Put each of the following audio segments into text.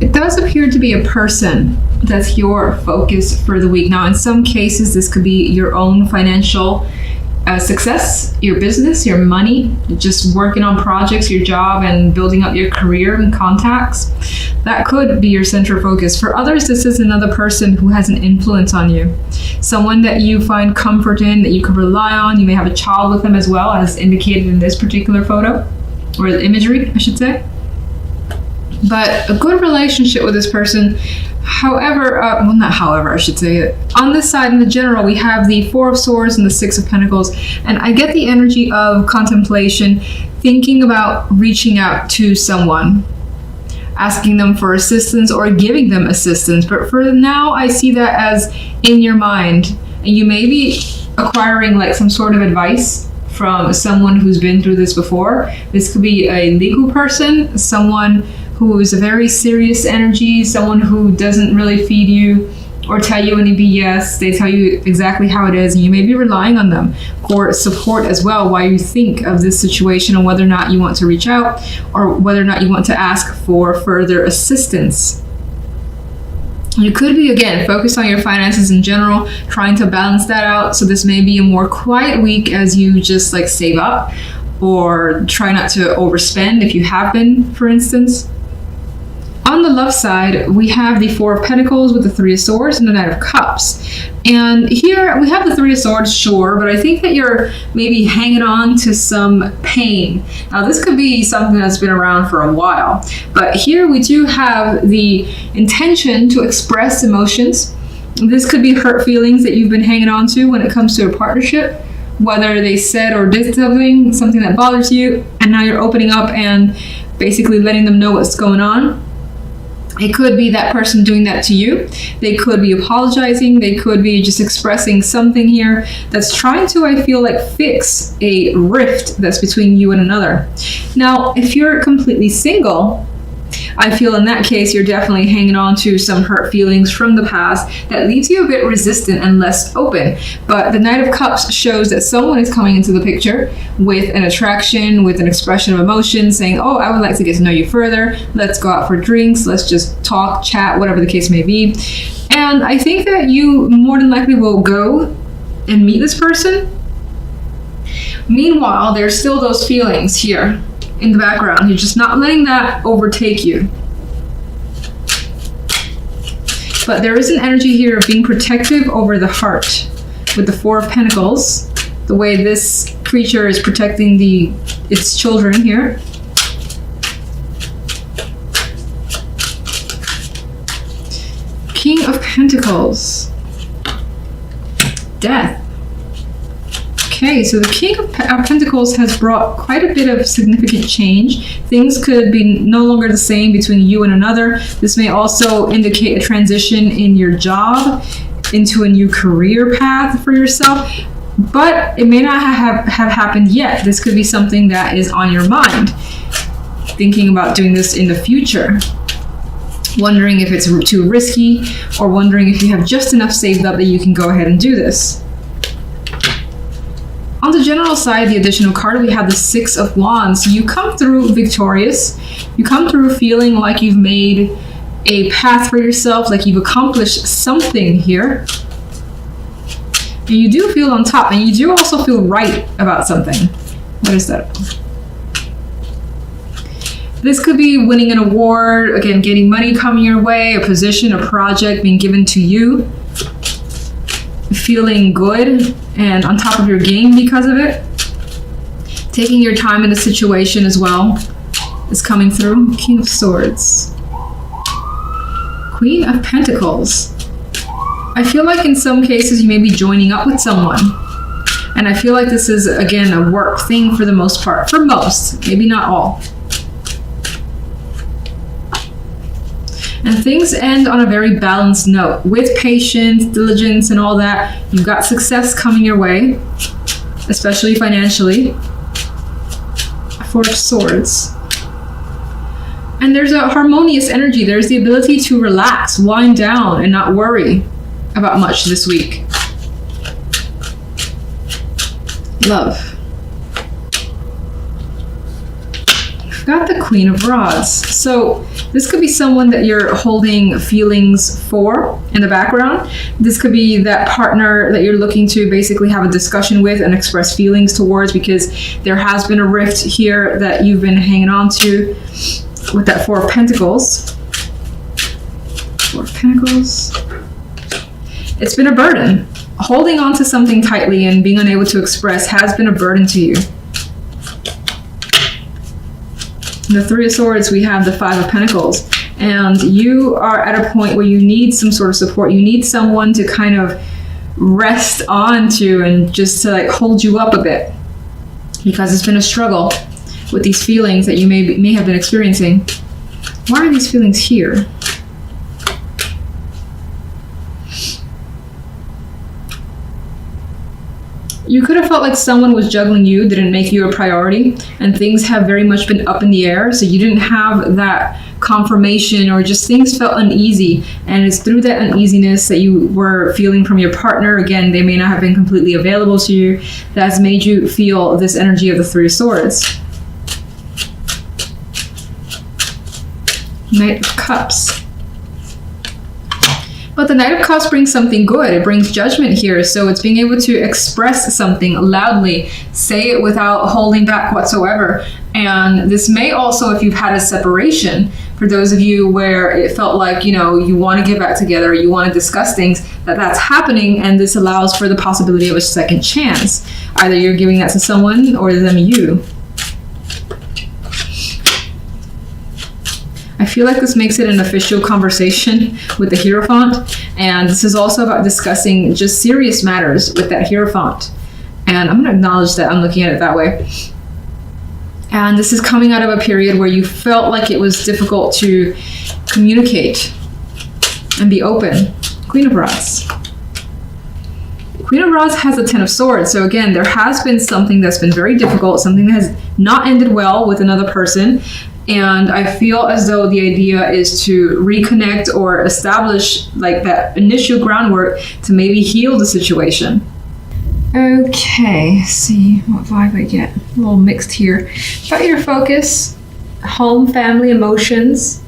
It does appear to be a person that's your focus for the week. Now, in some cases, this could be your own financial success, your business, your money, just working on projects, your job, and building up your career and contacts. That could be your central focus. For others, this is another person who has an influence on you. Someone that you find comfort in, that you can rely on. You may have a child with them as well, as indicated in this particular photo, or the imagery, I should say. But a good relationship with this person. However, not however, I should say it. On this side, in the general, we have the Four of Swords and the Six of Pentacles. And I get the energy of contemplation, thinking about reaching out to someone, asking them for assistance or giving them assistance. But for now, I see that as in your mind. And you may be acquiring like some sort of advice from someone who's been through this before. This could be a legal person, someone who is a very serious energy, someone who doesn't really feed you or tell you any BS. They tell you exactly how it is, and you may be relying on them for support as well while you think of this situation and whether or not you want to reach out or whether or not you want to ask for further assistance. You could be, again, focused on your finances in general, trying to balance that out. So this may be a more quiet week as you just like save up or try not to overspend if you have been, for instance. On the love side, we have the Four of Pentacles with the Three of Swords and the Knight of Cups. And here we have the Three of Swords, sure, but I think that you're maybe hanging on to some pain. Now, this could be something that's been around for a while, but here we do have the intention to express emotions. This could be hurt feelings that you've been hanging on to when it comes to a partnership, whether they said or did something that bothers you, and now you're opening up and basically letting them know what's going on. It could be that person doing that to you. They could be apologizing. They could be just expressing something here that's trying to, I feel like, fix a rift that's between you and another. Now, if you're completely single, I feel in that case, you're definitely hanging on to some hurt feelings from the past that leaves you a bit resistant and less open. But the Knight of Cups shows that someone is coming into the picture with an attraction, with an expression of emotion, saying, oh, I would like to get to know you further. Let's go out for drinks. Let's just talk, chat, whatever the case may be. And I think that you more than likely will go and meet this person. Meanwhile, there's still those feelings here in the background. You're just not letting that overtake you. But there is an energy here of being protective over the heart with the Four of Pentacles, the way this creature is protecting its children here. King of Pentacles. Death. Okay, so the King of Pentacles has brought quite a bit of significant change. Things could be no longer the same between you and another. This may also indicate a transition in your job into a new career path for yourself, but it may not have happened yet. This could be something that is on your mind, thinking about doing this in the future, wondering if it's too risky, or wondering if you have just enough saved up that you can go ahead and do this. On the general side, the additional card, we have the Six of Wands. You come through victorious. You come through feeling like you've made a path for yourself, like you've accomplished something here. And you do feel on top, and you do also feel right about something. What is that? This could be winning an award, again, getting money coming your way, a position, a project being given to you. Feeling good and on top of your game because of it. Taking your time in the situation as well is coming through. King of Swords. Queen of Pentacles. I feel like in some cases you may be joining up with someone. And I feel like this is, again, a work thing for the most part. For most, maybe not all. And things end on a very balanced note. With patience, diligence, and all that, you've got success coming your way, especially financially. Four of Swords. And there's a harmonious energy. There's the ability to relax, wind down, and not worry about much this week. Love. got the Queen of Rods. So this could be someone that you're holding feelings for in the background. This could be that partner that you're looking to basically have a discussion with and express feelings towards, because there has been a rift here that you've been hanging on to with that Four of Pentacles. Four of Pentacles. It's been a burden. Holding on to something tightly and being unable to express has been a burden to you. The Three of Swords, we have the Five of Pentacles, and you are at a point where you need some sort of support. You need someone to kind of rest onto and just to like hold you up a bit, because it's been a struggle with these feelings that you may have been experiencing. Why are these feelings here? You could have felt like someone was juggling you, didn't make you a priority, and things have very much been up in the air, so you didn't have that confirmation, or just things felt uneasy, and it's through that uneasiness that you were feeling from your partner. Again, they may not have been completely available to you. That's made you feel this energy of the Three of Swords. Knight of Cups. But the Knight of Cups brings something good. It brings judgment here. So it's being able to express something loudly, say it without holding back whatsoever. And this may also, if you've had a separation, for those of you where it felt like, you know, you want to get back together, you want to discuss things, that's happening, and this allows for the possibility of a second chance. Either you're giving that to someone or them you. I feel like this makes it an official conversation with the Hierophant, and this is also about discussing just serious matters with that Hierophant. And I'm going to acknowledge that I'm looking at it that way. And this is coming out of a period where you felt like it was difficult to communicate and be open. Queen of Rods. Queen of Rods has the Ten of Swords. So again, there has been something that's been very difficult, something that has not ended well with another person. And I feel as though the idea is to reconnect or establish like that initial groundwork to maybe heal the situation. Okay, see what vibe I get. A little mixed here. About your focus, home, family, emotions.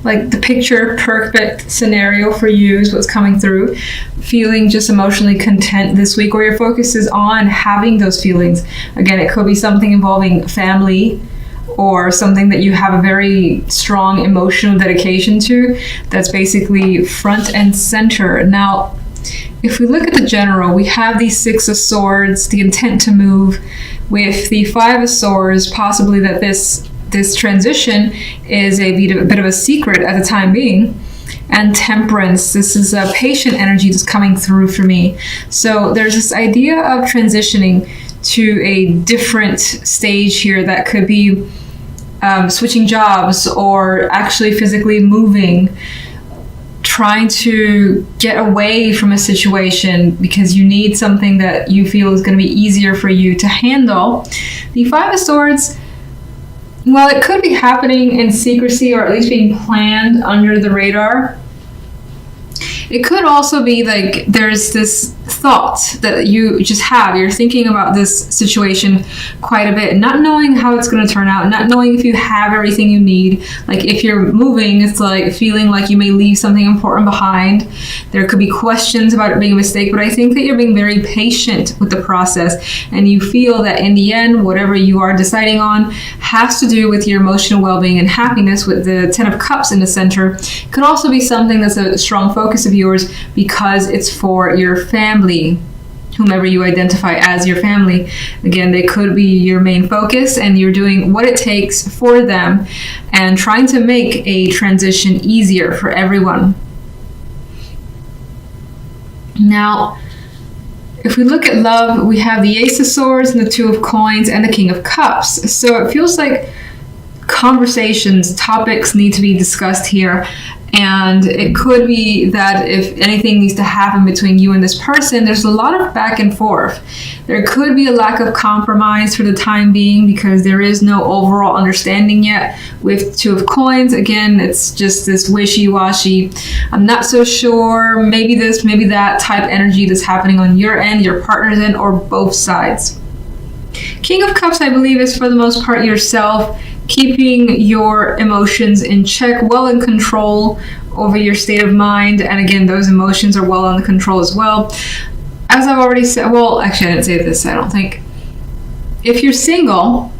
Like the picture perfect scenario for you is what's coming through. Feeling just emotionally content this week, or your focus is on having those feelings. Again, it could be something involving family, or something that you have a very strong emotional dedication to, that's basically front and center. Now, if we look at the general, we have the Six of Swords, the intent to move, with the Five of Swords, possibly that this transition is a bit of a secret at the time being. And Temperance, this is a patient energy that's coming through for me. So there's this idea of transitioning to a different stage here that could be switching jobs, or actually physically moving, trying to get away from a situation because you need something that you feel is going to be easier for you to handle. The Five of Swords, well, it could be happening in secrecy, or at least being planned under the radar. It could also be like there's this thought that you just have. You're thinking about this situation quite a bit, not knowing how it's going to turn out, not knowing if you have everything you need. Like if you're moving, it's like feeling like you may leave something important behind. There could be questions about it being a mistake, but I think that you're being very patient with the process, and you feel that in the end, whatever you are deciding on has to do with your emotional well-being and happiness, with the Ten of Cups in the center. It could also be something that's a strong focus of yours because it's for your family, whomever you identify as your family. Again, they could be your main focus, and you're doing what it takes for them and trying to make a transition easier for everyone. Now, if we look at love, we have the Ace of Swords and the Two of Coins and the King of Cups. So it feels like conversations, topics need to be discussed here. And it could be that if anything needs to happen between you and this person, there's a lot of back and forth. There could be a lack of compromise for the time being because there is no overall understanding yet. With Two of Coins, again, it's just this wishy-washy, I'm not so sure, maybe this, maybe that type energy that's happening on your end, your partner's end, or both sides. King of Cups, I believe, is for the most part yourself keeping your emotions in check, well in control over your state of mind. And again, those emotions are well under control as well. As I've already said, well, actually I didn't say this, I don't think. If you're single,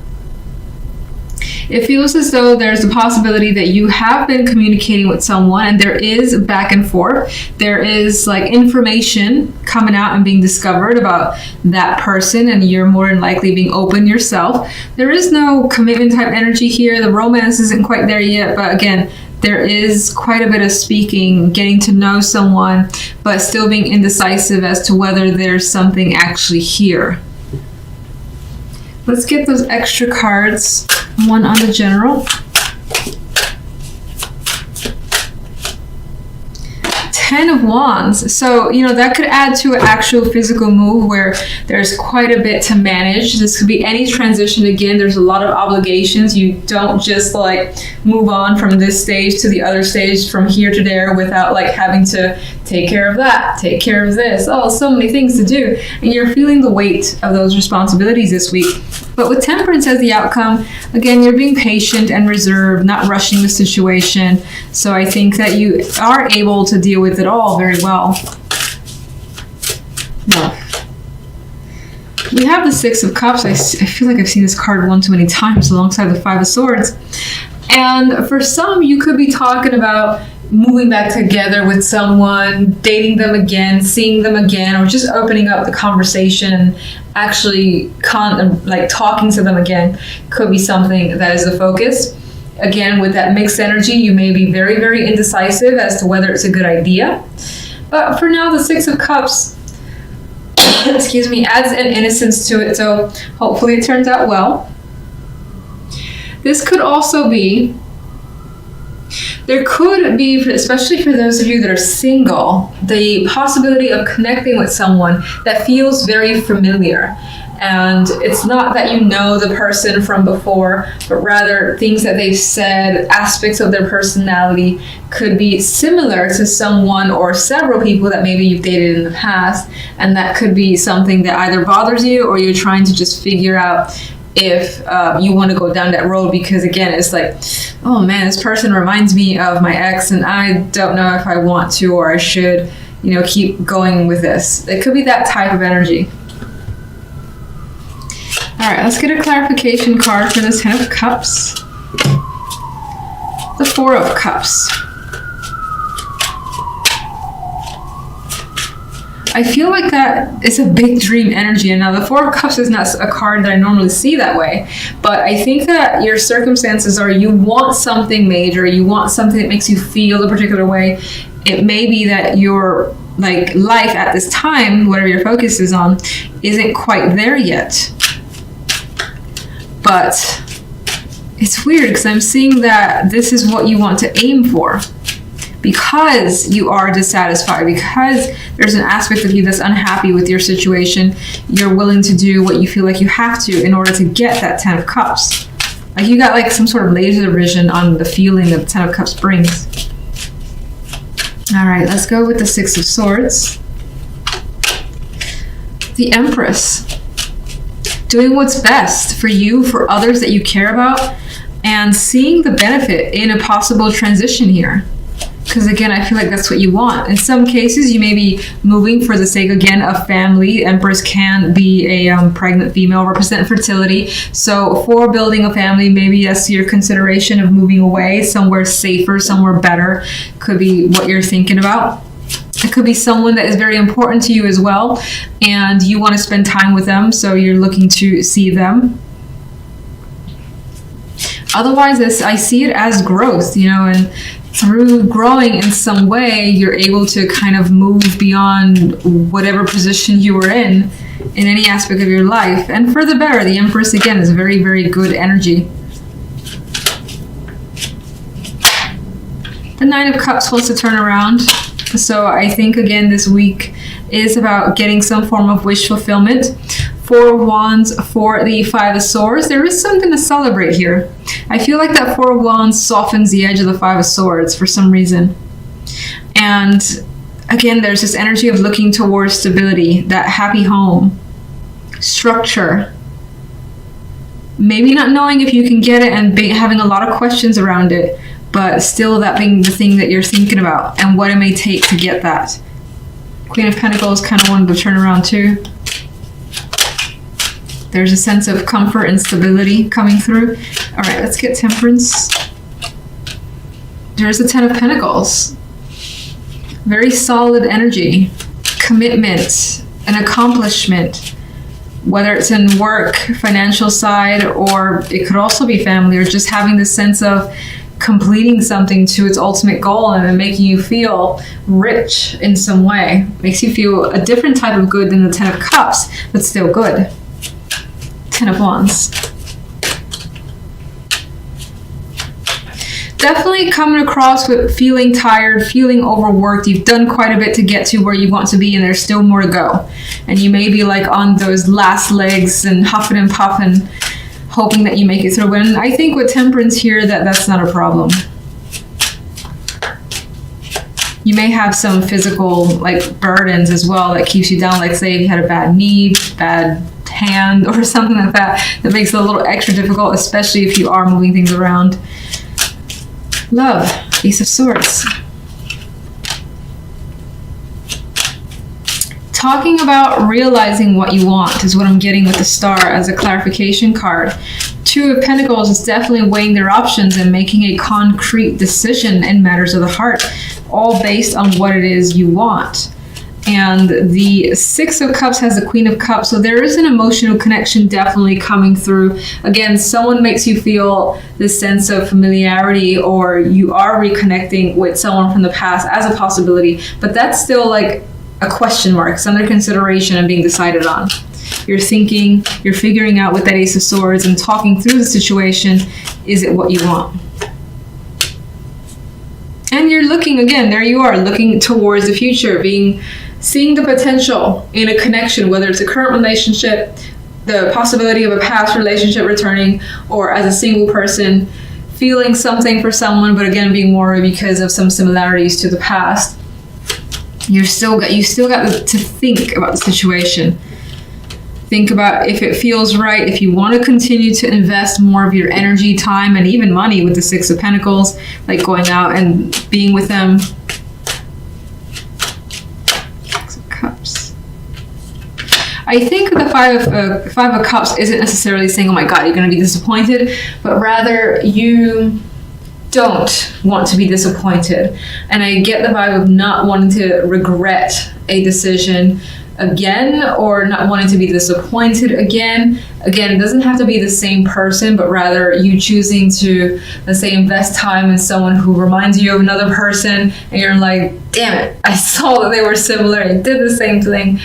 it feels as though there's a possibility that you have been communicating with someone and there is back and forth. There is like information coming out and being discovered about that person, and you're more than likely being open yourself. There is no commitment type energy here. The romance isn't quite there yet, but again, there is quite a bit of speaking, getting to know someone, but still being indecisive as to whether there's something actually here. Let's get those extra cards. One on the general. 10 of Wands. So, that could add to an actual physical move where there's quite a bit to manage. This could be any transition. Again, there's a lot of obligations. You don't just like move on from this stage to the other stage, from here to there, without like having to take care of that, take care of this. Oh, so many things to do. And you're feeling the weight of those responsibilities this week. But with Temperance as the outcome, again, you're being patient and reserved, not rushing the situation. So I think that you are able to deal with it all very well. Now, we have the Six of Cups. I feel like I've seen this card one too many times alongside the Five of Swords. And for some, you could be talking about moving back together with someone, dating them again, seeing them again, or just opening up the conversation and actually talking to them again could be something that is the focus. Again, with that mixed energy, you may be very, very indecisive as to whether it's a good idea. But for now, the Six of Cups, excuse me, adds an innocence to it, so hopefully it turns out well. This could also be, there could be, especially for those of you that are single, the possibility of connecting with someone that feels very familiar. And it's not that you know the person from before, but rather things that they've said, aspects of their personality could be similar to someone or several people that maybe you've dated in the past. And that could be something that either bothers you or you're trying to just figure out if you want to go down that road, because again, it's like, oh man, this person reminds me of my ex and I don't know if I want to or I should, keep going with this. It could be that type of energy. All right, let's get a clarification card for this Ten of Cups. The Four of Cups. I feel like that is a big dream energy. And now the Four of Cups is not a card that I normally see that way. But I think that your circumstances are you want something major. You want something that makes you feel a particular way. It may be that your life at this time, whatever your focus is on, isn't quite there yet. But it's weird because I'm seeing that this is what you want to aim for. Because you are dissatisfied, because there's an aspect of you that's unhappy with your situation, you're willing to do what you feel like you have to in order to get that Ten of Cups. Like you got some sort of laser vision on the feeling that the Ten of Cups brings. All right, let's go with the Six of Swords. The Empress. Doing what's best for you, for others that you care about, and seeing the benefit in a possible transition here. Because again, I feel like that's what you want. In some cases, you may be moving for the sake, again, of family. Empress can be a pregnant female, represent fertility. So for building a family, maybe that's your consideration of moving away, somewhere safer, somewhere better, could be what you're thinking about. It could be someone that is very important to you as well, and you want to spend time with them, so you're looking to see them. Otherwise, I see it as growth, and through growing in some way, you're able to kind of move beyond whatever position you were in any aspect of your life. And for the better, the Empress, again, is very, very good energy. The Nine of Cups wants to turn around. So I think, again, this week is about getting some form of wish fulfillment. Four of Wands for the Five of Swords. There is something to celebrate here. I feel like that Four of Wands softens the edge of the Five of Swords for some reason. And again, there's this energy of looking towards stability, that happy home, structure. maybe not knowing if you can get it and having a lot of questions around it, but still that being the thing that you're thinking about and what it may take to get that. Queen of Pentacles kind of wanted to turn around too. There's a sense of comfort and stability coming through. All right, let's get Temperance. There's the Ten of Pentacles. Very solid energy, commitment, an accomplishment, whether it's in work, financial side, or it could also be family, or just having this sense of completing something to its ultimate goal and making you feel rich in some way. Makes you feel a different type of good than the Ten of Cups, but still good. Ten of Wands. Definitely coming across with feeling tired, feeling overworked. You've done quite a bit to get to where you want to be, and there's still more to go. And you may be like on those last legs and huffing and puffing, hoping that you make it through. And I think with Temperance here, that's not a problem. You may have some physical like burdens as well that keeps you down. Like say if you had a bad knee, bad hand, or something like that, that makes it a little extra difficult, especially if you are moving things around. Love, Ace of Swords. Talking about realizing what you want is what I'm getting with the Star as a clarification card. Two of Pentacles is definitely weighing their options and making a concrete decision in matters of the heart, all based on what it is you want. And the Six of Cups has the Queen of Cups, so there is an emotional connection definitely coming through. Again, someone makes you feel this sense of familiarity, or you are reconnecting with someone from the past as a possibility, but that's still like a question mark. It's under consideration and being decided on. You're thinking, you're figuring out with that Ace of Swords and talking through the situation, is it what you want? And you're looking, again, there you are, looking towards the future, seeing the potential in a connection, whether it's a current relationship, the possibility of a past relationship returning, or as a single person, feeling something for someone, but again, being more because of some similarities to the past. You still got to think about the situation. Think about if it feels right, if you want to continue to invest more of your energy, time, and even money with the Six of Pentacles, like going out and being with them. Cups. I think the Five of Cups isn't necessarily saying, oh my God, you're going to be disappointed, but rather you don't want to be disappointed. And I get the vibe of not wanting to regret a decision again, or not wanting to be disappointed again. Again, it doesn't have to be the same person, but rather you choosing to, let's say, invest time in someone who reminds you of another person, and you're like, damn it, I saw that they were similar and did the same thing,